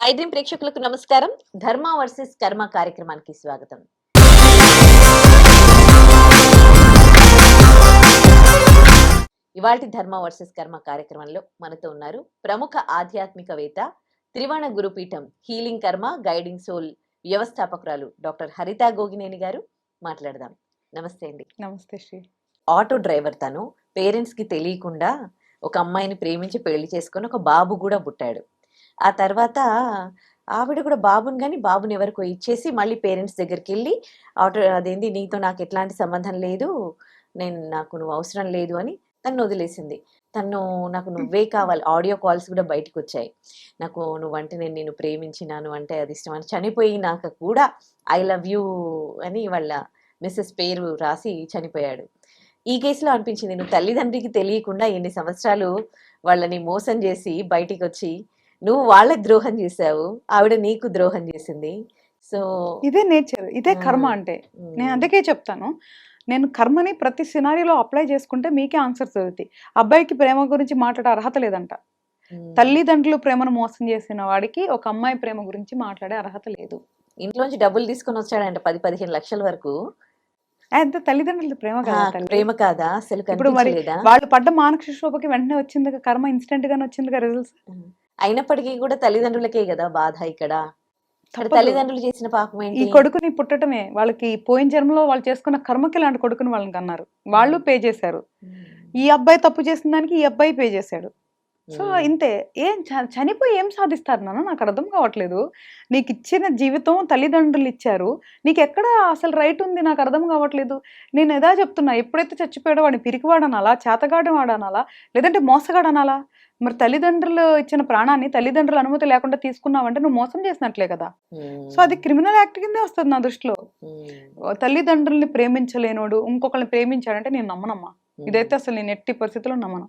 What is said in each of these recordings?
ఐడ్రీమ్ ప్రేక్షకులకు నమస్కారం. ధర్మ వర్సెస్ కర్మ కార్యక్రమానికి స్వాగతం. ఇవాల్టి ధర్మ వర్సెస్ కర్మ కార్యక్రమంలో మనతో ఉన్నారు ప్రముఖ ఆధ్యాత్మికవేత్త, త్రివర్ణ గురుపీఠం హీలింగ్ కర్మ గైడింగ్ సోల్ వ్యవస్థాపకురాలు డాక్టర్ హరిత గోగినేని గారు. మాట్లాడదాం. నమస్తే అండి. నమస్తే శ్రీ. ఆటో డ్రైవర్ తను పేరెంట్స్ కి తెలియకుండా ఒక అమ్మాయిని ప్రేమించి పెళ్లి చేసుకొని ఒక బాబు కూడా పుట్టాడు. ఆ తర్వాత ఆవిడ కూడా బాబుని కానీ బాబుని ఎవరికో ఇచ్చేసి మళ్ళీ పేరెంట్స్ దగ్గరికి వెళ్ళి ఆటో అదేంది నీతో నాకు ఎట్లాంటి సంబంధం లేదు, నాకు నువ్వు అవసరం లేదు అని తను వదిలేసింది. నాకు నువ్వే కావాలి. ఆడియో కాల్స్ కూడా బయటకు వచ్చాయి. నాకు నువ్వంటే నేను ప్రేమించినాను అంటే అది ఇష్టం అని చనిపోయినాక కూడా ఐ లవ్ యూ అని వాళ్ళ మిస్సెస్ పేరు రాసి చనిపోయాడు. ఈ కేసులో అనిపించింది నువ్వు తల్లిదండ్రికి తెలియకుండా ఎన్ని సంవత్సరాలు వాళ్ళని మోసం చేసి బయటికి వచ్చి నువ్వు వాళ్ళకి ద్రోహం చేసావు, ఆవిడ నీకు ద్రోహం చేసింది. సో ఇదే నేచర్, ఇదే కర్మ అంటే. నేను అందుకే చెప్తాను, నేను కర్మని ప్రతి సినారీలో అప్లై చేసుకుంటే మీకే ఆన్సర్స్ దొరుకుతాయి. అబ్బాయికి ప్రేమ గురించి మాట్లాడే అర్హత లేదంట. తల్లిదండ్రులు ప్రేమను మోసం చేసిన వాడికి ఒక అమ్మాయి ప్రేమ గురించి మాట్లాడే అర్హత లేదు. ఇంట్లోంచి డబ్బులు తీసుకొని వచ్చాడంట 10-15 లక్షల వరకు. అంత తల్లిదండ్రుల ప్రేమ కాదా? ప్రేమ కాదా అసలు? ఇప్పుడు మరి వాళ్ళు పడ్డ మానసిక శోభకి వెంటనే వచ్చింది కర్మ, ఇన్స్టెంట్ గానే వచ్చింది రిజల్ట్స్. అయినప్పటికీ కూడా తల్లిదండ్రులకే కదా బాధ. ఇక్కడ తల్లిదండ్రులు చేసిన పాపం ఏంటి? ఈ కొడుకుని పుట్టటమే వాళ్ళకి పోయిన జన్మలో వాళ్ళు చేసుకున్న కర్మకి ఇలాంటి కొడుకుని వాళ్ళని కన్నారు. వాళ్ళు పే చేశారు. ఈ అబ్బాయి తప్పు చేసిన దానికి ఈ అబ్బాయి పే చేశాడు. సో ఇంతే. చనిపోయి ఏం సాధిస్తారు నాన్న? నాకు అర్థం కావట్లేదు. నీకు ఇచ్చిన జీవితం తల్లిదండ్రులు ఇచ్చారు, నీకు ఎక్కడ అసలు రైట్ ఉంది? నాకు అర్థం కావట్లేదు. నేను ఎదా చెప్తున్నా, ఎప్పుడైతే చచ్చిపోయాడో వాడిని పిరికివాడనాలా, చేతగాడు వాడనాలా, లేదంటే మోసగాడనాలా? మరి తల్లిదండ్రులు ఇచ్చిన ప్రాణాన్ని తల్లిదండ్రుల అనుమతి లేకుండా తీసుకున్నావంటే నువ్వు మోసం చేసినట్లే కదా. సో అది క్రిమినల్ యాక్ట్ కిందే వస్తుంది నా దృష్టిలో. తల్లిదండ్రుల్ని ప్రేమించలేనోడు ఇంకొకరిని ప్రేమించాడంటే నేను నమ్మనమ్మా. ఇదైతే అసలు నేను ఎట్టి పరిస్థితుల్లో నమ్మను.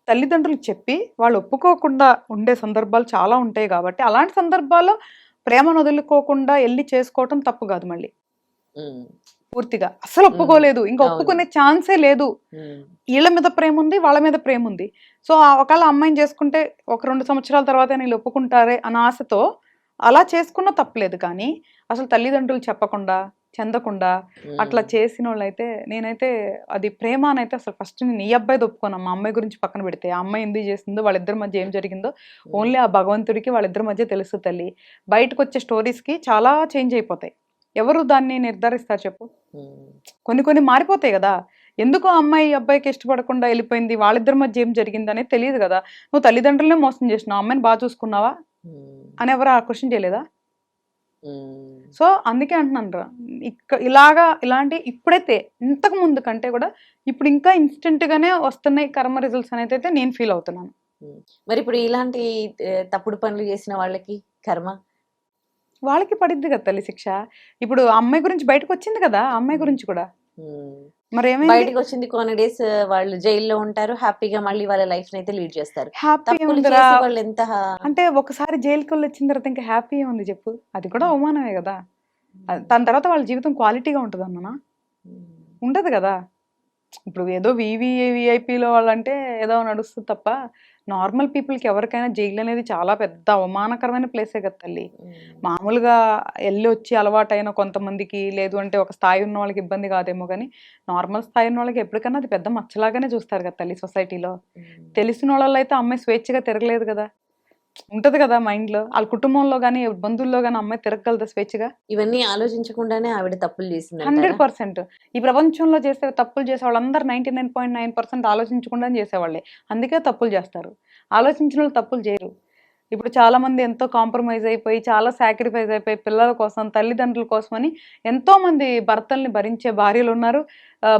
తల్లిదండ్రులు చెప్పి వాళ్ళు ఒప్పుకోకుండా ఉండే సందర్భాలు చాలా ఉంటాయి కాబట్టి అలాంటి సందర్భాల్లో ప్రేమను వదులుకోకుండా వెళ్ళి చేసుకోవటం తప్పు కాదు. మళ్ళీ పూర్తిగా అసలు ఒప్పుకోలేదు, ఇంకా ఒప్పుకునే ఛాన్సే లేదు. వీళ్ళ మీద ప్రేమ ఉంది, వాళ్ళ మీద ప్రేమ ఉంది. సో ఒకవేళ అమ్మాయిని చేసుకుంటే ఒక 2 సంవత్సరాల తర్వాత వీళ్ళు ఒప్పుకుంటారే అన్న ఆశతో అలా చేసుకున్నా తప్పలేదు. కానీ అసలు తల్లిదండ్రులు చెప్పకుండా చెందకుండా అట్లా చేసిన వాళ్ళైతే నేనైతే అది ప్రేమ అని అయితే అసలు ఫస్ట్ నేను ఈ అబ్బాయి ఒప్పుకోను. మా అమ్మాయి గురించి పక్కన పెడితే ఆ అమ్మాయి ఎందుకు చేసిందో, వాళ్ళిద్దరి మధ్య ఏం జరిగిందో ఓన్లీ ఆ భగవంతుడికి వాళ్ళిద్దరి మధ్య తెలుసు తల్లి. బయటకు వచ్చే స్టోరీస్కి చాలా చేంజ్ అయిపోతాయి. ఎవరు దాన్ని నిర్ధారిస్తారు చెప్పు? కొన్ని మారిపోతాయి కదా. ఎందుకు అమ్మాయి అబ్బాయికి ఇష్టపడకుండా వెళ్ళిపోయింది, వాళ్ళిద్దరి మధ్య ఏం జరిగింది అనేది తెలియదు కదా. నువ్వు తల్లిదండ్రులనే మోసం చేసినావు, అమ్మాయిని బాగా చూసుకున్నావా అని ఎవరు ఆ క్వశ్చన్ చేయలేదా? సో అందుకే అంటున్నాను ఇలాంటి ఇప్పుడైతే ఇంతకు ముందు కంటే కూడా ఇప్పుడు ఇంకా ఇన్స్టెంట్ గానే వస్తున్నాయి కర్మ రిజల్ట్స్ అనేది అయితే నేను ఫీల్ అవుతున్నాను. మరి ఇప్పుడు ఇలాంటి తప్పుడు పనులు చేసిన వాళ్ళకి కర్మ వాళ్ళకి పడిద్ది కదా తల్లి శిక్ష. ఇప్పుడు అమ్మాయి గురించి బయటకు వచ్చింది కదా, అమ్మాయి గురించి కూడా మరి ఏమైంది? బయటకు వచ్చింది కొన్ని డేస్ వాళ్ళు జైల్లో ఉంటారు, హ్యాపీగా మళ్ళీ వాళ్ళ లైఫ్ అయితే లీడ్ చేస్తారు. హ్యాపీ వాళ్ళు ఎంత అంటే ఒకసారి జైలుకి వెళ్ళి వచ్చిన తర్వాత ఇంకా హ్యాపీ ఉంది చెప్పు? అది కూడా అవమానమే కదా. దాని తర్వాత వాళ్ళ జీవితం క్వాలిటీగా ఉంటుంది అమ్మనా? ఉండదు కదా. ఇప్పుడు ఏదో విఐపిలో వాళ్ళంటే ఏదో నడుస్తుంది తప్ప నార్మల్ పీపుల్కి ఎవరికైనా జైలు అనేది చాలా పెద్ద అవమానకరమైన ప్లేసే కదా తల్లి. మామూలుగా వెళ్ళి వచ్చి అలవాటైన కొంతమందికి, లేదు అంటే ఒక స్థాయి ఉన్న వాళ్ళకి ఇబ్బంది కాదేమో, కానీ నార్మల్ స్థాయి ఉన్న వాళ్ళకి ఎప్పటికైనా అది పెద్ద మచ్చలాగానే చూస్తారు కదా తల్లి సొసైటీలో. తెలిసిన వాళ్ళు అయితే అమ్మాయి స్వేచ్ఛగా తిరగలేదు కదా. ఉంటది కదా మైండ్ లో, వాళ్ళ కుటుంబంలో గానీ బంధువుల్లో గానీ అమ్మాయి తిరగలదా స్వేచ్ఛగా? ఇవన్నీ ఆలోచించకుండానే ఆవిడ తప్పులు చేసింది. 100%. ఈ ప్రపంచంలో చేసే తప్పులు చేసే వాళ్ళందరూ 99.9% ఆలోచించకుండానే చేసేవాళ్ళే. అందుకే తప్పులు చేస్తారు. ఆలోచించిన వాళ్ళు తప్పులు చేయరు. ఇప్పుడు చాలా మంది ఎంతో కాంప్రమైజ్ అయిపోయి, చాలా సాక్రిఫైస్ అయిపోయి పిల్లల కోసం, తల్లిదండ్రుల కోసం అని ఎంతో మంది భర్తల్ని భరించే భార్యలు ఉన్నారు,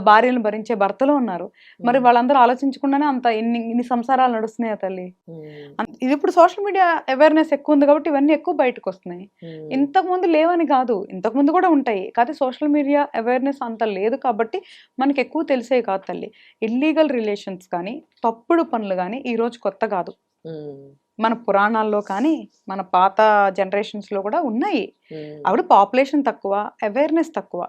భార్యలను భరించే భర్తలు ఉన్నారు. మరి వాళ్ళందరూ ఆలోచించకుండానే అంత ఇన్ని సంసారాలు నడుస్తున్నాయి తల్లి. ఇది ఇప్పుడు సోషల్ మీడియా అవేర్నెస్ ఎక్కువ ఉంది కాబట్టి ఇవన్నీ ఎక్కువ బయటకు వస్తున్నాయి. ఇంతకుముందు లేవని కాదు, ఇంతకుముందు కూడా ఉంటాయి. కానీ సోషల్ మీడియా అవేర్నెస్ అంత లేదు కాబట్టి మనకి ఎక్కువ తెలిసే కాదు తల్లి. ఇల్లీగల్ రిలేషన్స్ కానీ, తప్పుడు పనులు కానీ ఈ రోజు కొత్త కాదు. మన పురాణాల్లో కానీ మన పాత జనరేషన్స్ లో కూడా ఉన్నాయి. ఆవిడ పాపులేషన్ తక్కువ, అవేర్నెస్ తక్కువ.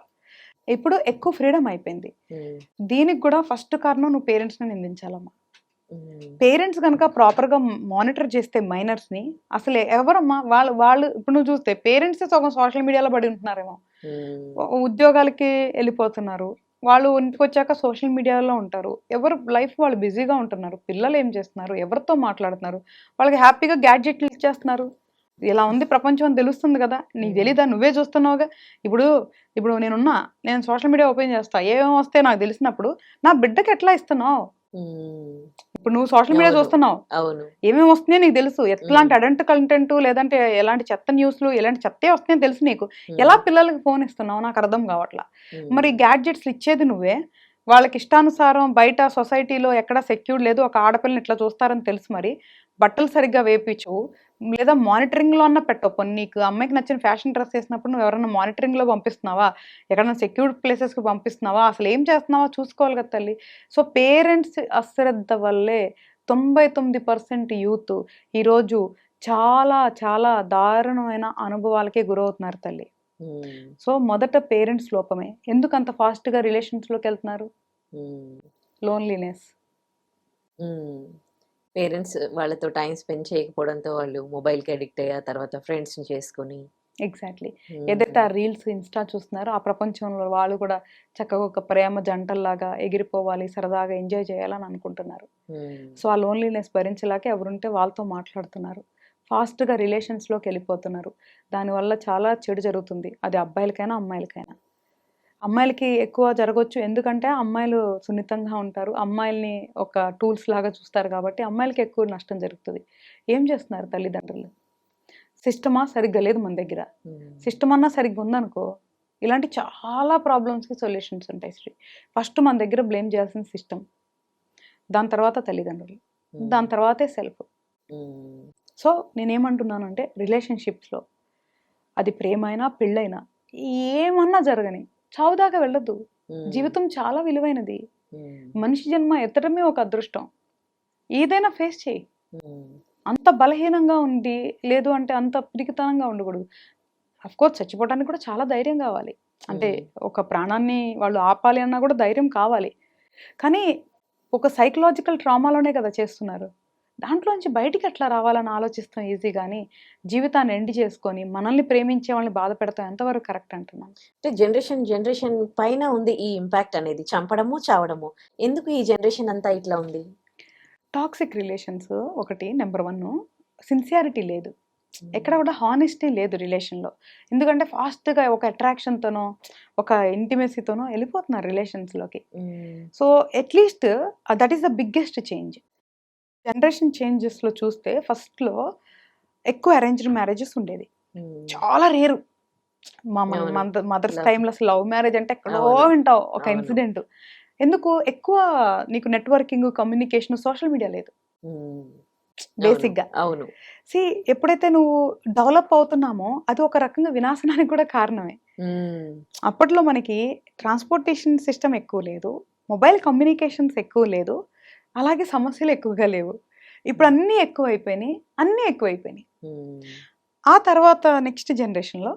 ఇప్పుడు ఎక్కువ ఫ్రీడమ్ అయిపోయింది. ఉమ్, దీనికి కూడా ఫస్ట్ కారణం నువ్వు పేరెంట్స్ని నిందించాలమ్మా. ఉమ్, పేరెంట్స్ కనుక ప్రాపర్గా మానిటర్ చేస్తే మైనర్స్ని, అసలు ఎవరమ్మా వాళ్ళు వాళ్ళు ఇప్పుడు నువ్వు చూస్తే పేరెంట్స్ సగం సోషల్ మీడియాలో పడి ఉంటున్నారేమో, ఉమ్, ఉద్యోగాలకి వెళ్ళిపోతున్నారు, వాళ్ళు ఇంటికి వచ్చాక సోషల్ మీడియాలో ఉంటారు, ఎవరు లైఫ్ వాళ్ళు బిజీగా ఉంటున్నారు, పిల్లలు ఏం చేస్తున్నారు, ఎవరితో మాట్లాడుతున్నారు, వాళ్ళకి హ్యాపీగా గ్యాడ్జెట్లు ఇచ్చేస్తున్నారు. ఇలా ఉంది ప్రపంచం అని తెలుస్తుంది కదా, నీకు తెలీదా, నువ్వే చూస్తున్నావుగా. ఇప్పుడు ఇప్పుడు నేను సోషల్ మీడియా ఓపెన్ చేస్తా, ఏమేమి వస్తే నాకు తెలిసినప్పుడు నా బిడ్డకి ఎట్లా ఇస్తున్నావు? ఉమ్, ఇప్పుడు నువ్వు సోషల్ మీడియా అవును చూస్తున్నావు, అవును. ఏమేమి వస్తున్నాయో నీకు తెలుసు, ఎట్లాంటి అడల్ట్ కంటెంట్ లేదంటే ఎలాంటి చెత్త న్యూస్లు ఎలాంటి చెత్తే వస్తున్నాయో తెలుసు నీకు. ఎలా పిల్లలకి ఫోన్ ఇస్తున్నావు నాకు అర్థం కావట్లా. మరి గ్యాడ్జెట్స్ ఇచ్చేది నువ్వే, వాళ్ళకి ఇష్టానుసారం బయట సొసైటీలో ఎక్కడ సెక్యూర్ లేదు, ఒక ఆడపిల్లని ఇట్లా చూస్తారని తెలుసు, మరి బట్టలు సరిగ్గా వేపించు, లేదా మానిటరింగ్లో అన్న పెట్టవు. కొన్ని నీకు అమ్మాయికి నచ్చిన ఫ్యాషన్ డ్రెస్ వేసినప్పుడు నువ్వు ఎవరైనా మానిటరింగ్లో పంపిస్తున్నావా, ఎక్కడైనా సెక్యూర్డ్ ప్లేసెస్కి పంపిస్తున్నావా, అసలు ఏం చేస్తున్నావా చూసుకోవాలి కదా తల్లి. సో పేరెంట్స్ అశ్రద్ధ వల్లే 99% యూత్ ఈరోజు చాలా చాలా దారుణమైన అనుభవాలకే గురవుతున్నారు తల్లి. ఉమ్, సో మొదట పేరెంట్స్ లోపమే. ఎందుకు అంత ఫాస్ట్గా రిలేషన్స్లోకి వెళ్తున్నారు? ఉమ్, లోన్లీనెస్. పేరెంట్స్ వాళ్ళతో టైం స్పెండ్ చేయకపోవడంతో వాళ్ళు మొబైల్కి అడిక్ట్ అయ్యా, తర్వాత ఫ్రెండ్స్ని చేసుకొని. ఎగ్జాక్ట్లీ. ఏదైతే ఆ రీల్స్ ఇన్స్టా చూస్తున్నారో ఆ ప్రపంచంలో వాళ్ళు కూడా చక్కగా ఒక ప్రేమ జంటల్లాగా ఎగిరిపోవాలి, సరదాగా ఎంజాయ్ చేయాలని అనుకుంటున్నారు. సో ఆ లోన్లీనెస్ భరించలేక ఎవరుంటే వాళ్ళతో మాట్లాడుతున్నారు, ఫాస్ట్గా రిలేషన్స్లోకి వెళ్ళిపోతున్నారు. దానివల్ల చాలా చెడు జరుగుతుంది, అది అబ్బాయిలకైనా అమ్మాయిలకైనా. అమ్మాయిలకి ఎక్కువ జరగవచ్చు, ఎందుకంటే అమ్మాయిలు సున్నితంగా ఉంటారు, అమ్మాయిల్ని ఒక టూల్స్ లాగా చూస్తారు కాబట్టి అమ్మాయిలకి ఎక్కువ నష్టం జరుగుతుంది. ఏం చేస్తున్నారు తల్లిదండ్రులు? సిస్టమా సరిగ్గా లేదు మన దగ్గర. సిస్టమ్ అన్నా సరిగ్గా ఉందనుకో ఇలాంటి చాలా ప్రాబ్లమ్స్కి సొల్యూషన్స్ ఉంటాయి శ్రీ. ఫస్ట్ మన దగ్గర బ్లేమ్ చేయాల్సిన సిస్టమ్, దాని తర్వాత తల్లిదండ్రులు, దాని తర్వాతే సెల్ఫ్. సో నేనేమంటున్నానంటే రిలేషన్షిప్స్లో అది ప్రేమైనా పెళ్ళైనా ఏమన్నా జరగని చావుదాకా వెళ్ళొద్దు. జీవితం చాలా విలువైనది, మనిషి జన్మ ఎత్తడమే ఒక అదృష్టం. ఏదైనా ఫేస్ చేయి. అంత బలహీనంగా ఉండి లేదు అంటే అంత పిరికితనంగా ఉండకూడదు. అఫ్కోర్స్ చచ్చిపోవడానికి కూడా చాలా ధైర్యం కావాలి, అంటే ఒక ప్రాణాన్ని వాళ్ళు ఆపాలి అన్నా కూడా ధైర్యం కావాలి. కానీ ఒక సైకలాజికల్ ట్రామాలోనే కదా చేస్తున్నారు, దాంట్లోంచి బయటికి ఎట్లా రావాలని ఆలోచిస్తాం ఈజీ. కానీ జీవితాన్ని ఎండ్ చేసుకొని మనల్ని ప్రేమించే వాళ్ళని బాధ పెడతాం ఎంతవరకు కరెక్ట్ అంటున్నాను. అంటే జనరేషన్ పైన ఉంది ఈ ఇంపాక్ట్ అనేది, చంపడము చావడము. ఎందుకు ఈ జనరేషన్ అంతా ఇట్లా ఉంది? టాక్సిక్ రిలేషన్స్ ఒకటి, నెంబర్ 1. సిన్సియారిటీ లేదు, ఎక్కడ కూడా హానెస్టీ లేదు రిలేషన్లో. ఎందుకంటే ఫాస్ట్గా ఒక అట్రాక్షన్తోనో ఒక ఇంటిమెసీతోనో వెళ్ళిపోతున్నారు రిలేషన్స్లోకి. So at least that is the biggest change. Generation చేంజెస్లో చూస్తే ఫస్ట్లో ఎక్కువ అరేంజ్డ్ మ్యారేజెస్ ఉండేది, చాలా రేరు. మా మదర్స్ టైంలో అసలు లవ్ మ్యారేజ్ అంటే ఎక్కడో వింటావు ఒక ఇన్సిడెంట్. ఎందుకు? ఎక్కువ నీకు నెట్వర్కింగ్, కమ్యూనికేషన్, సోషల్ మీడియా లేదు బేసిక్గా. అవును. ఎప్పుడైతే నువ్వు డెవలప్ అవుతున్నామో అది ఒక రకంగా వినాశనానికి కూడా కారణమే. అప్పట్లో మనకి ట్రాన్స్పోర్టేషన్ సిస్టమ్ ఎక్కువ లేదు, మొబైల్ కమ్యూనికేషన్స్ ఎక్కువ లేదు, అలాగే సమస్యలు ఎక్కువగా లేవు. ఇప్పుడు అన్నీ ఎక్కువైపోయినాయి. ఆ తర్వాత నెక్స్ట్ జనరేషన్లో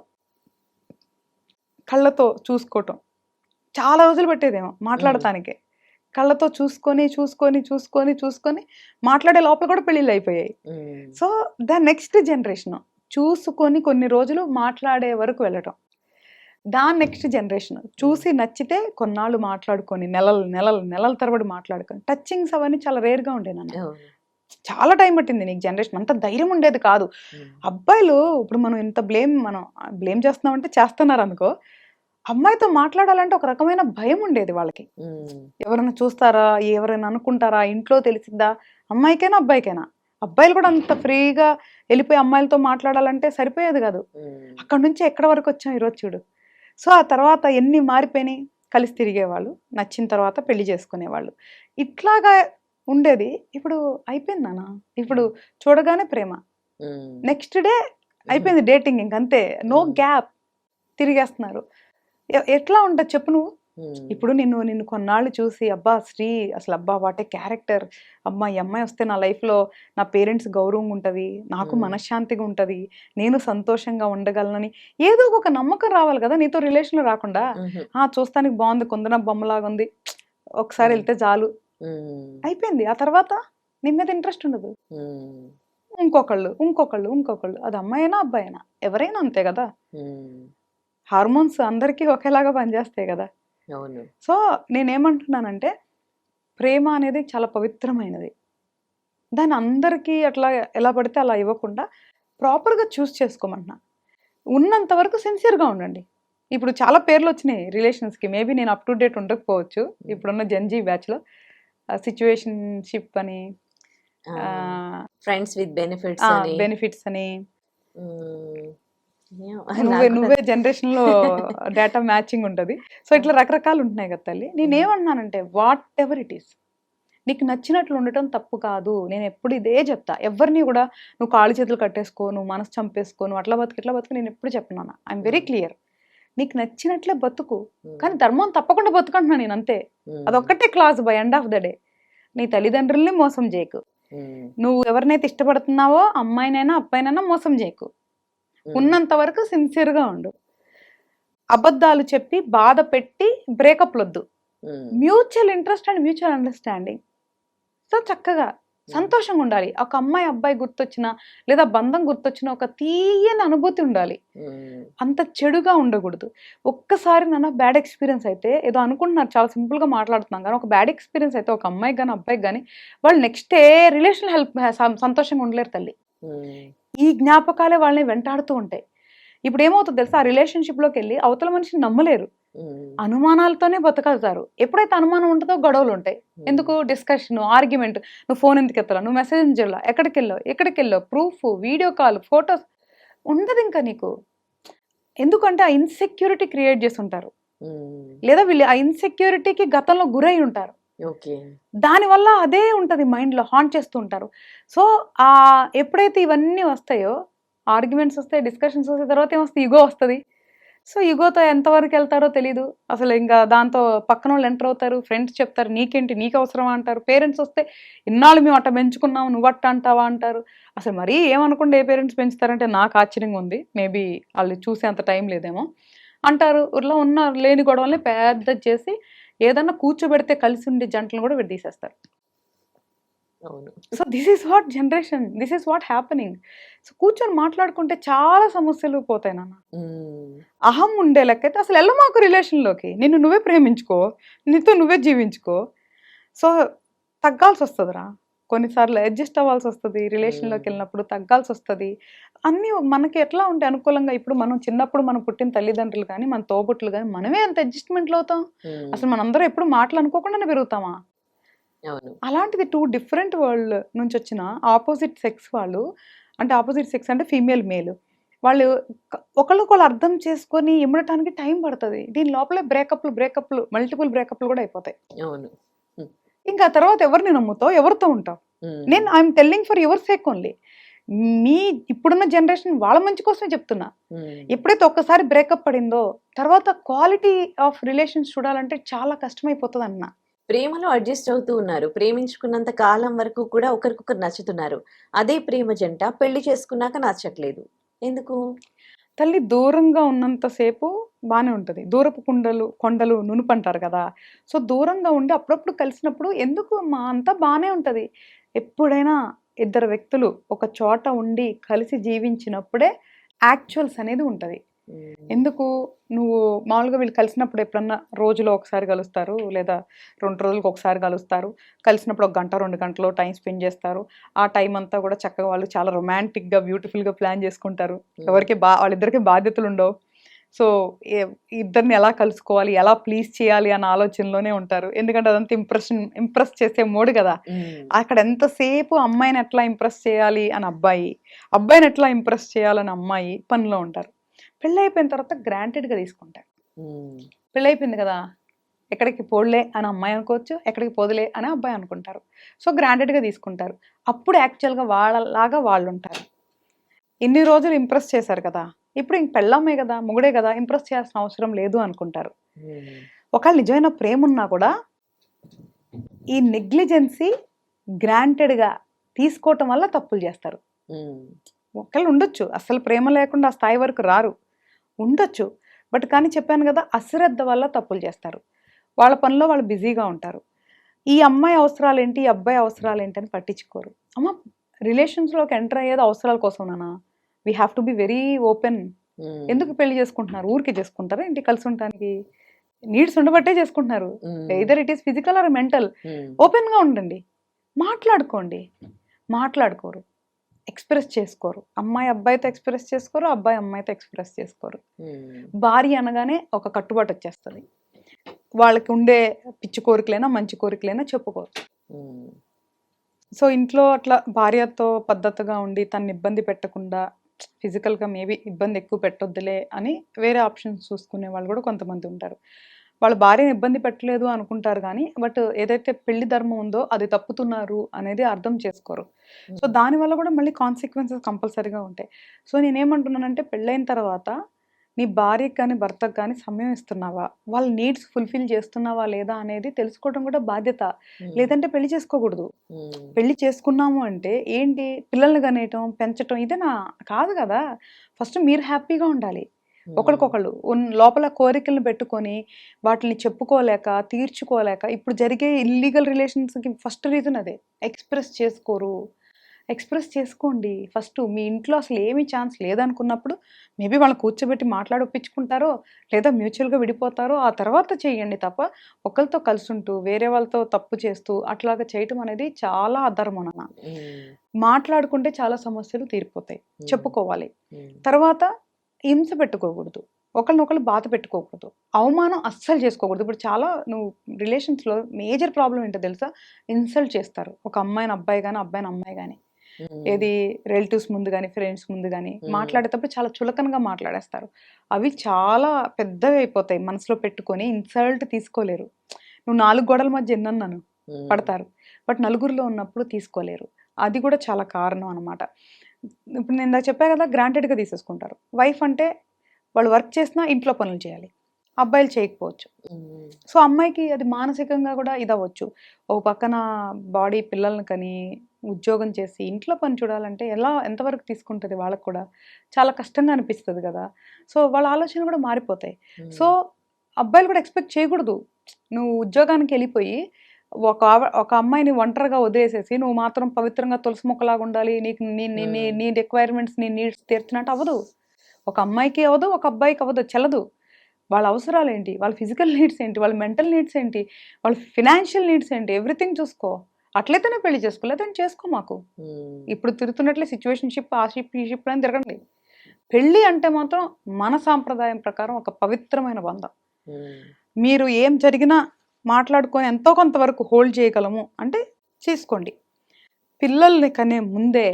కళ్ళతో చూసుకోవటం చాలా రోజులు పట్టేదేమో మాట్లాడటానికే. కళ్ళతో చూసుకొని మాట్లాడే లోపల కూడా పెళ్ళిళ్ళు అయిపోయాయి. సో ద నెక్స్ట్ జనరేషన్ చూసుకొని కొన్ని రోజులు మాట్లాడే వరకు వెళ్ళటం. దాని నెక్స్ట్ జనరేషన్ చూసి నచ్చితే కొన్నాళ్ళు మాట్లాడుకొని నెలల తరబడి మాట్లాడుకొని టచ్చింగ్స్ అవన్నీ చాలా రేర్గా ఉండేనన్న. చాలా టైం పట్టింది నీకు జనరేషన్, అంత ధైర్యం ఉండేది కాదు. అబ్బాయిలు ఇప్పుడు మనం ఇంత బ్లేమ్ చేస్తున్నామంటే చేస్తున్నారు అనుకో, అమ్మాయితో మాట్లాడాలంటే ఒక రకమైన భయం ఉండేది వాళ్ళకి. ఎవరైనా చూస్తారా, ఎవరైనా అనుకుంటారా, ఇంట్లో తెలిసిద్దా, అమ్మాయికైనా అబ్బాయికైనా. అబ్బాయిలు కూడా అంత ఫ్రీగా వెళ్ళిపోయి అమ్మాయిలతో మాట్లాడాలంటే సరిపోయేది కాదు. అక్కడ నుంచి ఎక్కడి వరకు వచ్చాం ఈరోజు చూడు. సో ఆ తర్వాత ఎన్ని మారిపోయినాయి, కలిసి తిరిగేవాళ్ళు, నచ్చిన తర్వాత పెళ్లి చేసుకునేవాళ్ళు, ఇట్లాగా ఉండేది. ఇప్పుడు అయిపోయింది నాన్న, ఇప్పుడు చూడగానే ప్రేమ, నెక్స్ట్ డే అయిపోయింది డేటింగ్, ఇంకంతే, నో గ్యాప్, తిరిగేస్తున్నారు. ఎట్లా ఉంటుంది చెప్పు నువ్వు? ఇప్పుడు నిన్ను కొన్నాళ్ళు చూసి అబ్బా శ్రీ అసలు అబ్బా వాటే క్యారెక్టర్, అమ్మా ఈ అమ్మాయి వస్తే నా లైఫ్లో నా పేరెంట్స్ గౌరవం ఉంటుంది, నాకు మనశ్శాంతిగా ఉంటుంది, నేను సంతోషంగా ఉండగలనని ఏదో ఒక నమ్మకం రావాలి కదా నీతో రిలేషన్లో రాకుండా. చూస్తానికి బాగుంది, కుందన బొమ్మలాగా ఉంది, ఒకసారి వెళ్తే చాలు, అయిపోయింది. ఆ తర్వాత నీ మీద ఇంట్రెస్ట్ ఉండదు. ఇంకొకళ్ళు అది అమ్మాయినా అబ్బాయినా ఎవరైనా అంతే కదా. హార్మోన్స్ అందరికీ ఒకేలాగా పనిచేస్తాయి కదా. సో నేనేమంటున్నానంటే ప్రేమ అనేది చాలా పవిత్రమైనది. దాన్ని అందరికీ అట్లా ఎలా పడితే అలా ఇవ్వకుండా ప్రాపర్గా చూస్ చేసుకోమంటున్నా. ఉన్నంత వరకు సిన్సియర్గా ఉండండి. ఇప్పుడు చాలా పేర్లు వచ్చినాయి రిలేషన్స్కి, మేబీ నేను అప్ టు డేట్ ఉండకపోవచ్చు ఇప్పుడున్న జెన్జీ బ్యాచ్లో. సిచ్యువేషన్షిప్ అని, ఫ్రెండ్స్ విత్ బెనిఫిట్స్ అని, నువ్వే జనరేషన్ లో డేటా మ్యాచింగ్ ఉంటుంది. సో ఇట్లా రకరకాలు ఉంటున్నాయి కదా తల్లి. నేనేమన్నానంటే వాట్ ఎవర్ ఇట్ ఈస్, నీకు నచ్చినట్లు ఉండటం తప్పు కాదు. నేను ఎప్పుడు ఇదే చెప్తా, ఎవరిని కూడా నువ్వు కాళ్ళు చేతులు కట్టేసుకో, నువ్వు మనసు చంపేసుకో, నువ్వు అట్లా బతుకు ఇట్లా బతుకు నేను ఎప్పుడు చెప్పినాను. I'm very clear. నీకు నచ్చినట్లే బతుకు, కానీ ధర్మం తప్పకుండా బతుకుంటున్నా నేను, అంతే. అదొక్కటే class by end of the day. నీ తల్లిదండ్రుల్ని మోసం చేయకు, నువ్వు ఎవరినైతే ఇష్టపడుతున్నావో అమ్మాయినైనా అబ్బాయినైనా మోసం చేయకు. ఉన్నంత వరకు సిన్సియర్గా ఉండు. అబద్ధాలు చెప్పి బాధ పెట్టి బ్రేకప్ వద్దు. Mutual interest and mutual understanding. So చక్కగా సంతోషంగా ఉండాలి. ఒక అమ్మాయి అబ్బాయి గుర్తొచ్చినా లేదా బంధం గుర్తొచ్చినా ఒక తీయని అనుభూతి ఉండాలి, అంత చెడుగా ఉండకూడదు. ఒక్కసారి నాన్న బ్యాడ్ ఎక్స్పీరియన్స్ అయితే, ఏదో అనుకుంటున్నారు చాలా సింపుల్గా మాట్లాడుతున్నాం కానీ ఒక బ్యాడ్ ఎక్స్పీరియన్స్ అయితే ఒక అమ్మాయికి కానీ అబ్బాయికి కానీ వాళ్ళు నెక్స్ట్ ఏ రిలేషన్ సంతోషంగా ఉండలేరు తల్లి. ఈ జ్ఞాపకాలే వాళ్ళని వెంటాడుతూ ఉంటాయి. ఇప్పుడు ఏమవుతుంది తెలుసా, ఆ రిలేషన్షిప్లోకి వెళ్ళి అవతల మనిషిని నమ్మలేరు, అనుమానాలతోనే బతకలుతారు. ఎప్పుడైతే అనుమానం ఉంటుందో గొడవలు ఉంటాయి. ఎందుకు? Discussion, argument. నువ్వు ఫోన్ ఎందుకు ఎత్తలా, నువ్వు మెసేజ్ చేయలా, ఎక్కడికి వెళ్ళావు, ప్రూఫ్, వీడియో కాల్, ఫొటోస్ ఉండదు ఇంకా నీకు. ఎందుకంటే ఆ ఇన్సెక్యూరిటీ క్రియేట్ చేసి ఉంటారు, లేదా వీళ్ళు ఆ ఇన్సెక్యూరిటీకి గతంలో గురై ఉంటారు. దానివల్ల అదే ఉంటుంది మైండ్లో, హాంట్ చేస్తూ ఉంటారు. సో ఎప్పుడైతే ఇవన్నీ వస్తాయో, ఆర్గ్యుమెంట్స్ వస్తాయి, డిస్కషన్స్ వస్తాయి, తర్వాత ఏమొస్తాయి, ఈగో వస్తుంది. సో ఈగోతో ఎంతవరకు వెళ్తారో తెలీదు అసలు. ఇంకా దాంతో పక్కన వాళ్ళు ఎంటర్ అవుతారు, ఫ్రెండ్స్ చెప్తారు నీకేంటి, నీకు అవసరమా అంటారు. పేరెంట్స్ వస్తే ఇన్నాళ్ళు మేము అట్ట పెంచుకున్నాం, నువ్వు అట్ట అంటావా అంటారు. అసలు మరీ ఏమనుకుంటే ఏ పేరెంట్స్ పెంచుతారంటే నాకు ఆశ్చర్యంగా ఉంది. మేబీ వాళ్ళు చూసే అంత టైం లేదేమో అంటారు. ఊర్లో ఉన్న లేని గొడవల్ని పెద్ద చేసి ఏదన్నా కూర్చోబెడితే కలిసి ఉండే జంటలను కూడా విడదీసేస్తారు. So this is what generation, this is what happening. So కూర్చొని మాట్లాడుకుంటే చాలా సమస్యలు పోతాయి నాన్న. అహం ఉండే లెక్కైతే అసలు వెళ్ళమాకు రిలేషన్లోకి. నిన్ను నువ్వే ప్రేమించుకో, నీతో నువ్వే జీవించుకో. సో తగ్గాల్సి వస్తుందిరా, కొన్నిసార్లు అడ్జస్ట్ అవ్వాల్సి వస్తుంది. రిలేషన్లోకి వెళ్ళినప్పుడు తగ్గాల్సి వస్తుంది. అన్నీ మనకి ఎట్లా ఉంటే అనుకూలంగా. ఇప్పుడు మనం చిన్నప్పుడు మనం పుట్టిన తల్లిదండ్రులు కానీ మన తోబుట్టులు కానీ మనమే అంత అడ్జస్ట్మెంట్లు అవుతాం. అసలు మనందరం ఎప్పుడు మాటలు అనుకోకుండానే పెరుగుతామా? అలాంటిది 2 డిఫరెంట్ వరల్డ్ నుంచి వచ్చిన ఆపోజిట్ సెక్స్ వాళ్ళు, అంటే ఆపోజిట్ సెక్స్ అంటే ఫీమేల్ మేల్, వాళ్ళు ఒకళ్ళొకళ్ళు అర్థం చేసుకొని ఇమ్మడటానికి టైం పడుతుంది. దీని లోపలే బ్రేకప్లు మల్టిపుల్ బ్రేకప్లు కూడా అయిపోతాయి. ఇంకా తర్వాత ఎవరిని నమ్ముతావు, ఎవరితో ఉంటావు? నేను I'm telling for your sake only. మీ ఇప్పుడున్న జనరేషన్ వాళ్ళ మంచి కోసమే చెప్తున్నా. ఎప్పుడైతే ఒక్కసారి బ్రేకప్ పడిందో తర్వాత క్వాలిటీ ఆఫ్ రిలేషన్స్ చూడాలంటే చాలా కష్టమైపోతుంది అన్న. ప్రేమలో అడ్జస్ట్ అవుతూ ఉన్నారు, ప్రేమించుకున్నంత కాలం వరకు కూడా ఒకరికొకరు నచ్చుతున్నారు. అదే ప్రేమ జంట పెళ్లి చేసుకున్నాక నచ్చట్లేదు. ఎందుకు తల్లి? దూరంగా ఉన్నంతసేపు బాగానే ఉంటుంది. దూరపు కొండలు నునుపంటారు కదా. సో దూరంగా ఉండి అప్పుడప్పుడు కలిసినప్పుడు ఎందుకు మా అంతా బాగానే ఉంటుంది. ఎప్పుడైనా ఇద్దరు వ్యక్తులు ఒక చోట ఉండి కలిసి జీవించినప్పుడే యాక్చువల్స్ అనేది ఉంటుంది. ఎందుకు? నువ్వు మామూలుగా వీళ్ళు కలిసినప్పుడు ఎప్పుడన్నా రోజులో ఒకసారి కలుస్తారు, లేదా 2 రోజులకు ఒకసారి కలుస్తారు. కలిసినప్పుడు 1 గంట 2 గంటలు టైం స్పెండ్ చేస్తారు. ఆ టైం అంతా కూడా చక్కగా వాళ్ళు చాలా రొమాంటిక్గా బ్యూటిఫుల్గా ప్లాన్ చేసుకుంటారు. ఎవరికి వాళ్ళిద్దరికి బాధ్యతలు ఉండవు. సో ఇద్దరిని ఎలా కలుసుకోవాలి, ఎలా ప్లీజ్ చేయాలి అన్న ఆలోచనలోనే ఉంటారు. ఎందుకంటే అదంతా ఇంప్రెస్ చేసే మోడు కదా. అక్కడ ఎంతసేపు అమ్మాయిని ఎట్లా ఇంప్రెస్ చేయాలి అని అబ్బాయిని ఎట్లా ఇంప్రెస్ చేయాలని అమ్మాయి పనిలో ఉంటారు. పెళ్ళి అయిపోయిన తర్వాత గ్రాంటెడ్గా తీసుకుంటారు. పెళ్ళి అయిపోయింది కదా, ఎక్కడికి పోలే అని అమ్మాయి అనుకోవచ్చు, ఎక్కడికి పోదులే అని అబ్బాయి అనుకుంటారు. సో గ్రాంటెడ్గా తీసుకుంటారు. అప్పుడు యాక్చువల్గా వాళ్ళలాగా వాళ్ళు ఉంటారు. ఇన్ని రోజులు ఇంప్రెస్ చేశారు కదా, ఇప్పుడు ఇంక పెళ్ళామే కదా, మొగుడే కదా, ఇంప్రెస్ చేయాల్సిన అవసరం లేదు అనుకుంటారు. ఒకవేళ నిజమైన ప్రేమ ఉన్నా కూడా ఈ నెగ్లిజెన్సీ గ్రాంటెడ్గా తీసుకోవటం వల్ల తప్పులు చేస్తారు. ఒకళ్ళు ఉండొచ్చు అసలు ప్రేమ లేకుండా ఆ స్థాయి వరకు రారు, ఉండొచ్చు. బట్ కానీ చెప్పాను కదా, అశ్రద్ధ వల్ల తప్పులు చేస్తారు. వాళ్ళ పనిలో వాళ్ళు బిజీగా ఉంటారు. ఈ అమ్మాయి అవసరాలు ఏంటి, ఈ అబ్బాయి అవసరాలు ఏంటి అని పట్టించుకోరు. అమ్మ, రిలేషన్స్లోకి ఎంటర్ అయ్యేది అవసరాల కోసమేనా? We have to be very open. ఎందుకు పెళ్లి చేసుకుంటున్నారు? ఊరికే చేసుకుంటారా ఇంటి కలిసి ఉండటానికి? నీడ్స్ ఉండబట్టే చేసుకుంటున్నారు. Either it is physical are mental. ఓపెన్గా ఉండండి, మాట్లాడుకోండి. మాట్లాడుకోరు, ఎక్స్ప్రెస్ చేసుకోరు. అమ్మాయి అబ్బాయితో ఎక్స్ప్రెస్ చేసుకోరు, అబ్బాయి అమ్మాయితో ఎక్స్ప్రెస్ చేసుకోరు. భార్య అనగానే ఒక కట్టుబాటు వచ్చేస్తుంది. వాళ్ళకి ఉండే పిచ్చి కోరికలైనా మంచి కోరికలైనా చెప్పుకోరు. సో ఇంట్లో అట్లా భార్యతో పద్ధతిగా ఉండి తను ఇబ్బంది పెట్టకుండా, ఫిజికల్గా మేబీ ఇబ్బంది ఎక్కువ పెట్టొద్దులే అని వేరే ఆప్షన్స్ చూసుకునే వాళ్ళు కూడా కొంతమంది ఉంటారు. వాళ్ళ భార్యను ఇబ్బంది పెట్టలేదు అనుకుంటారు కానీ బట్ ఏదైతే పెళ్లి ధర్మం ఉందో అది తప్పుతున్నారు అనేది అర్థం చేసుకోరు. సో దానివల్ల కూడా మళ్ళీ కాన్సిక్వెన్సెస్ కంపల్సరీగా ఉంటాయి. సో నేనేమంటున్నానంటే, పెళ్ళైన తర్వాత నీ భార్యకి కానీ భర్తకు కానీ సమయం ఇస్తున్నావా, వాళ్ళ నీడ్స్ ఫుల్ఫిల్ చేస్తున్నావా లేదా అనేది తెలుసుకోవడం కూడా బాధ్యత. లేదంటే పెళ్లి చేసుకోకూడదు. పెళ్లి చేసుకున్నాము అంటే ఏంటి, పిల్లల్ని కనేయటం పెంచటం ఇదేనా? కాదు కదా. ఫస్ట్ మీరు హ్యాపీగా ఉండాలి. ఒకరికొకళ్ళు లోపల కోరికలను పెట్టుకొని వాటిని చెప్పుకోలేక తీర్చుకోలేక ఇప్పుడు జరిగే ఇల్లీగల్ రిలేషన్స్కి ఫస్ట్ రీజన్ అదే. ఎక్స్ప్రెస్ చేసుకోరు. ఎక్స్ప్రెస్ చేసుకోండి ఫస్ట్. మీ ఇంట్లో అసలు ఏమీ ఛాన్స్ లేదనుకున్నప్పుడు మేబీ వాళ్ళని కూర్చోబెట్టి మాట్లాడి ఒప్పించుకుంటారో, లేదా మ్యూచువల్గా విడిపోతారో, ఆ తర్వాత చేయండి తప్ప ఒకరితో కలిసి ఉంటూ వేరే వాళ్ళతో తప్పు చేస్తూ అట్లాగా చేయటం అనేది చాలా అధర్మం అన్న. మాట్లాడుకుంటే చాలా సమస్యలు తీరిపోతాయి. చెప్పుకోవాలి. తర్వాత హింస పెట్టుకోకూడదు, ఒకరినొకరు బాధ పెట్టుకోకూడదు, అవమానం అస్సలు చేసుకోకూడదు. ఇప్పుడు చాలా నువ్వు రిలేషన్స్లో మేజర్ ప్రాబ్లం ఏంటో తెలుసా? ఇన్సల్ట్ చేస్తారు. ఒక అమ్మాయిని అబ్బాయి కానీ, అబ్బాయిని అమ్మాయి కానీ, ఏది రిలేటివ్స్ ముందు కానీ, ఫ్రెండ్స్ ముందు కానీ మాట్లాడేటప్పుడు చాలా చులకనగా మాట్లాడేస్తారు. అవి చాలా పెద్దవి అయిపోతాయి. మనసులో పెట్టుకొని ఇన్సల్ట్ తీసుకోలేరు. నువ్వు 4 గోడల మధ్య ఎన్నన్నాను పడతారు, బట్ నలుగురిలో ఉన్నప్పుడు తీసుకోలేరు. అది కూడా చాలా కారణం అనమాట. ఇప్పుడు నేను ఇందాక చెప్పా కదా, గ్రాంటెడ్గా తీసేసుకుంటారు. వైఫ్ అంటే వాళ్ళు వర్క్ చేసినా ఇంట్లో పనులు చేయాలి, అబ్బాయిలు చేయకపోవచ్చు. సో అమ్మాయికి అది మానసికంగా కూడా ఇదవ్వచ్చు. ఒక పక్కన బాడీ పిల్లల్ని కని ఉద్యోగం చేసి ఇంట్లో పని చూడాలంటే ఎంతవరకు తీసుకుంటుంది? వాళ్ళకు కూడా చాలా కష్టంగా అనిపిస్తుంది కదా. సో వాళ్ళ ఆలోచన కూడా మారిపోతాయి. సో అబ్బాయిలు కూడా ఎక్స్పెక్ట్ చేయకూడదు. నువ్వు ఉద్యోగానికి వెళ్ళిపోయి ఒక అమ్మాయిని ఒంటరిగా వదిలేసేసి నువ్వు మాత్రం పవిత్రంగా తులసి మొక్కలాగా ఉండాలి, నీకు నీ రిక్వైర్మెంట్స్ నీ నీడ్స్ తీర్చినట్టు అవ్వదు. ఒక అమ్మాయికి అవ్వదు, ఒక అబ్బాయికి అవ్వదు, చెల్లదు. వాళ్ళ అవసరాలు ఏంటి, వాళ్ళ ఫిజికల్ నీడ్స్ ఏంటి, వాళ్ళ మెంటల్ నీడ్స్ ఏంటి, వాళ్ళ ఫినాన్షియల్ నీడ్స్ ఏంటి, ఎవ్రీథింగ్ చూసుకో. అట్లయితేనే పెళ్లి చేసుకో, లేదంటే చేసుకో. మాకు ఇప్పుడు తిరుగుతున్నట్లే సిచ్యువేషన్షిప్, ఆ షిప్ ఈ షిప్ అని తిరగండి. పెళ్ళి అంటే మాత్రం మన సాంప్రదాయం ప్రకారం ఒక పవిత్రమైన బంధం. మీరు ఏం జరిగినా మాట్లాడుకొని ఎంతో కొంతవరకు హోల్డ్ చేయగలము అంటే చేసుకోండి. పిల్లల్ని కనే ముందే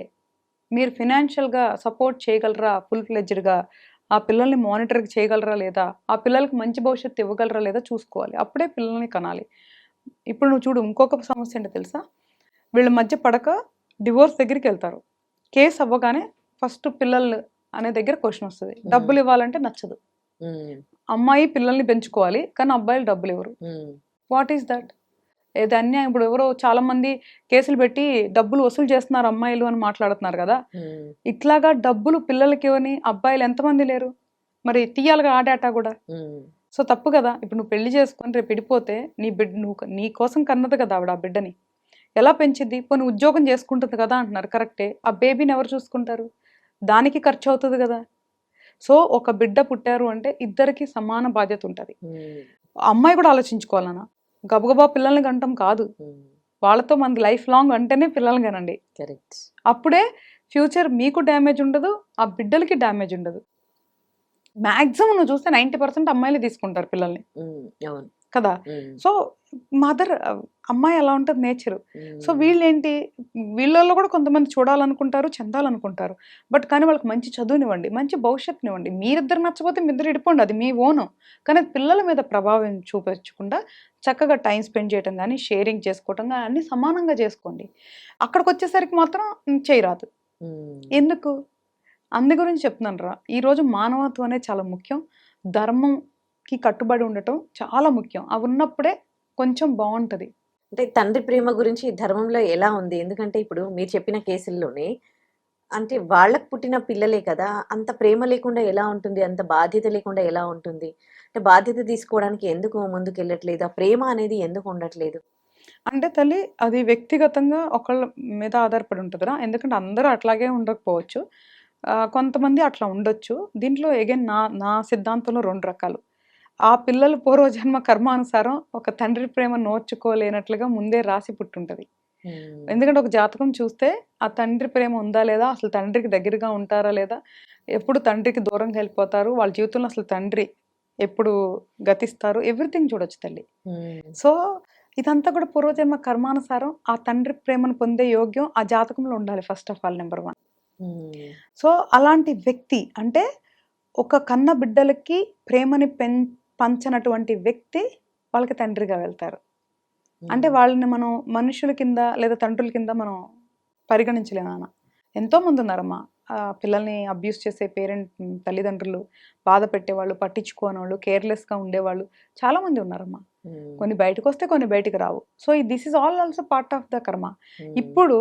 మీరు ఫినాన్షియల్గా సపోర్ట్ చేయగలరా, ఫుల్ ఫ్లెడ్జ్డ్గా ఆ పిల్లల్ని మానిటర్ చేయగలరా లేదా, ఆ పిల్లలకి మంచి భవిష్యత్తు ఇవ్వగలరా లేదా చూసుకోవాలి. అప్పుడే పిల్లల్ని కనాలి. ఇప్పుడు నువ్వు చూడు, ఇంకొక సమస్య ఏంటో తెలుసా? వీళ్ళ మధ్య పడక డివోర్స్ దగ్గరికి వెళ్తారు. కేసు అవ్వగానే ఫస్ట్ పిల్లలు అనే దగ్గర క్వశ్చన్ వస్తుంది. డబ్బులు ఇవ్వాలంటే నచ్చదు. అమ్మాయి పిల్లల్ని పెంచుకోవాలి కానీ అబ్బాయిలు డబ్బులు ఇవ్వరు. What is that? ఏది అన్యాయం. ఇప్పుడు ఎవరో చాలా మంది కేసులు పెట్టి డబ్బులు వసూలు చేస్తున్నారు అమ్మాయిలు అని మాట్లాడుతున్నారు కదా. ఇట్లాగా డబ్బులు పిల్లలకి ఇవ్వని అబ్బాయిలు ఎంతమంది లేరు? మరి తీయాలిగా ఆ డేటా కూడా. సో తప్పు కదా. ఇప్పుడు నువ్వు పెళ్లి చేసుకొని రేపు విడిపోతే నీ కోసం కన్నది కదా ఆవిడ ఆ బిడ్డని. ఎలా పెంచిద్ది? పోనీ ఉద్యోగం చేసుకుంటుంది కదా అంటున్నారు, కరెక్టే. ఆ బేబీని ఎవరు చూసుకుంటారు? దానికి ఖర్చు అవుతుంది కదా. సో ఒక బిడ్డ పుట్టారు అంటే ఇద్దరికి సమాన బాధ్యత ఉంటుంది. అమ్మాయి కూడా ఆలోచించుకోవాలన్నా, గబగబా పిల్లల్ని కనటం కాదు. వాళ్ళతో మన లైఫ్ లాంగ్ అంటేనే పిల్లల్ని కనండి. కరెక్ట్. అప్పుడే ఫ్యూచర్ మీకు డ్యామేజ్ ఉండదు, ఆ బిడ్డలకి డ్యామేజ్ ఉండదు. మ్యాక్సిమం నువ్వు చూస్తే 90% అమ్మాయిలు తీసుకుంటారు పిల్లల్ని కదా. సో మదర్ అమ్మాయి అలా ఉంటుంది నేచరు. సో వీళ్ళేంటి, వీళ్ళల్లో కూడా కొంతమంది చూడాలనుకుంటారు, చెందాలనుకుంటారు. బట్ కానీ వాళ్ళకి మంచి చదువునివ్వండి, మంచి భవిష్యత్తునివ్వండి. మీరిద్దరు నచ్చపోతే మీ ఇద్దరు ఇడిపోండి, అది మీ ఓను. కానీ పిల్లల మీద ప్రభావం చూపించకుండా చక్కగా టైం స్పెండ్ చేయడం కానీ, షేరింగ్ చేసుకోవటం కానీ అన్నీ సమానంగా చేసుకోండి. అక్కడికి వచ్చేసరికి మాత్రం చేయరాదు. ఎందుకు? అందు గురించి చెప్తున్నాను రా. ఈరోజు మానవత్వం అనేది చాలా ముఖ్యం. ధర్మం కి కట్టుబడి ఉండటం చాలా ముఖ్యం. అవి ఉన్నప్పుడే కొంచెం బాగుంటది. అంటే తండ్రి ప్రేమ గురించి ధర్మంలో ఎలా ఉంది? ఎందుకంటే ఇప్పుడు మీరు చెప్పిన కేసుల్లోనే అంటే వాళ్ళకి పుట్టిన పిల్లలే కదా! అంత ప్రేమ లేకుండా ఎలా ఉంటుంది? అంత బాధ్యత లేకుండా ఎలా ఉంటుంది? అంటే బాధ్యత తీసుకోవడానికి ఎందుకు ముందుకెళ్ళట్లేదు? ఆ ప్రేమ అనేది ఎందుకు ఉండట్లేదు? అంటే తల్లి అది వ్యక్తిగతంగా ఒకళ్ళ మీద ఆధారపడి ఉంటదిరా. ఎందుకంటే అందరూ అట్లాగే ఉండకపోవచ్చు. కొంతమంది అట్లా ఉండొచ్చు. దీంట్లో అగైన్ నా సిద్ధాంతంలో 2 రకాలు. ఆ పిల్లలు పూర్వజన్మ కర్మానుసారం ఒక తండ్రి ప్రేమ నోచుకోలేనట్లుగా ముందే రాసి పుట్టుంటది. ఎందుకంటే ఒక జాతకం చూస్తే ఆ తండ్రి ప్రేమ ఉందా లేదా, అసలు తండ్రికి దగ్గరగా ఉంటారా లేదా, ఎప్పుడు తండ్రికి దూరంగా వెళ్ళిపోతారు, వాళ్ళ జీవితంలో అసలు తండ్రి ఎప్పుడు గతిస్తారు, ఎవ్రీథింగ్ చూడొచ్చు తల్లి. సో ఇదంతా కూడా పూర్వజన్మ కర్మానుసారం ఆ తండ్రి ప్రేమను పొందే యోగ్యం ఆ జాతకంలో ఉండాలి first of all number 1. So అలాంటి వ్యక్తి అంటే ఒక కన్న బిడ్డలకి ప్రేమని పంచనటువంటి వ్యక్తి వాళ్ళకి తండ్రిగా వెళ్తారు. అంటే వాళ్ళని మనం మనుషుల కింద లేదా తండ్రుల కింద మనం పరిగణించలేము. ఎంతో మంది ఉన్నారమ్మా పిల్లల్ని అబ్యూస్ చేసే తల్లిదండ్రులు, బాధ పెట్టేవాళ్ళు, పట్టించుకోని కేర్లెస్గా ఉండేవాళ్ళు చాలా మంది ఉన్నారమ్మా. కొన్ని బయటకు వస్తే కొన్ని బయటకు రావు. So this is all also part of the karma. ఇప్పుడు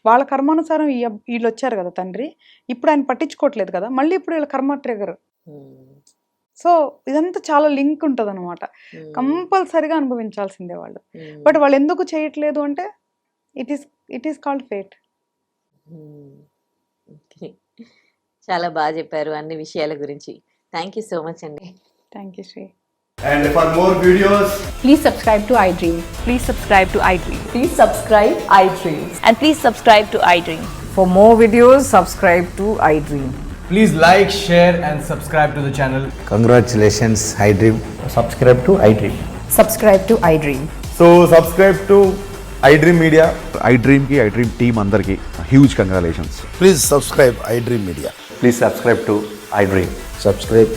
వాళ్ళ కర్మానుసారం వీళ్ళు వచ్చారు కదా తండ్రి, ఇప్పుడు ఆయన పట్టించుకోవట్లేదు కదా, మళ్ళీ ఇప్పుడు వీళ్ళ కర్మ ట్రిగర్. సో ఇదంతా చాలా లింక్ ఉంటుంది అనమాట. కంపల్సరిగా అనుభవించాల్సిందే వాళ్ళు. బట్ వాళ్ళు ఎందుకు చేయట్లేదు అంటే ఇట్ ఈస్ కాల్డ్ ఫేట్. చాలా బాగా చెప్పారు అన్ని విషయాల గురించి. థ్యాంక్ యూ సో మచ్ అండి. Thank you Sri. And for more videos, Please subscribe to iDream. Please subscribe to iDream. Please subscribe iDream. And please subscribe to iDream. For more videos, subscribe to iDream. Please like, share and subscribe to the channel. Congratulations, iDream. Subscribe to iDream. Subscribe to iDream. so subscribe to iDream Media. iDream ki iDream team andarki huge congratulations. Please subscribe iDream Media. Please subscribe to iDream. Subscribe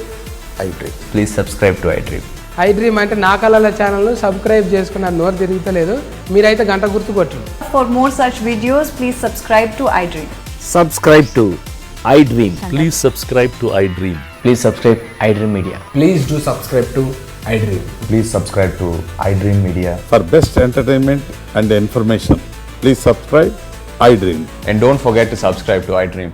iDream. Please subscribe to iDream. iDream అంటే నా కళల channel subscribe చేసుకున్న నోరు తిరుగుతలేదు, మీరైతే గంట గుర్తు కొట్టండి. For more such videos, please subscribe to iDream. Subscribe to iDream. Please subscribe to iDream. Please subscribe iDream Media. Please do subscribe to iDream. Please subscribe to iDream Media. For best entertainment and information, please subscribe iDream. And don't forget to subscribe to iDream.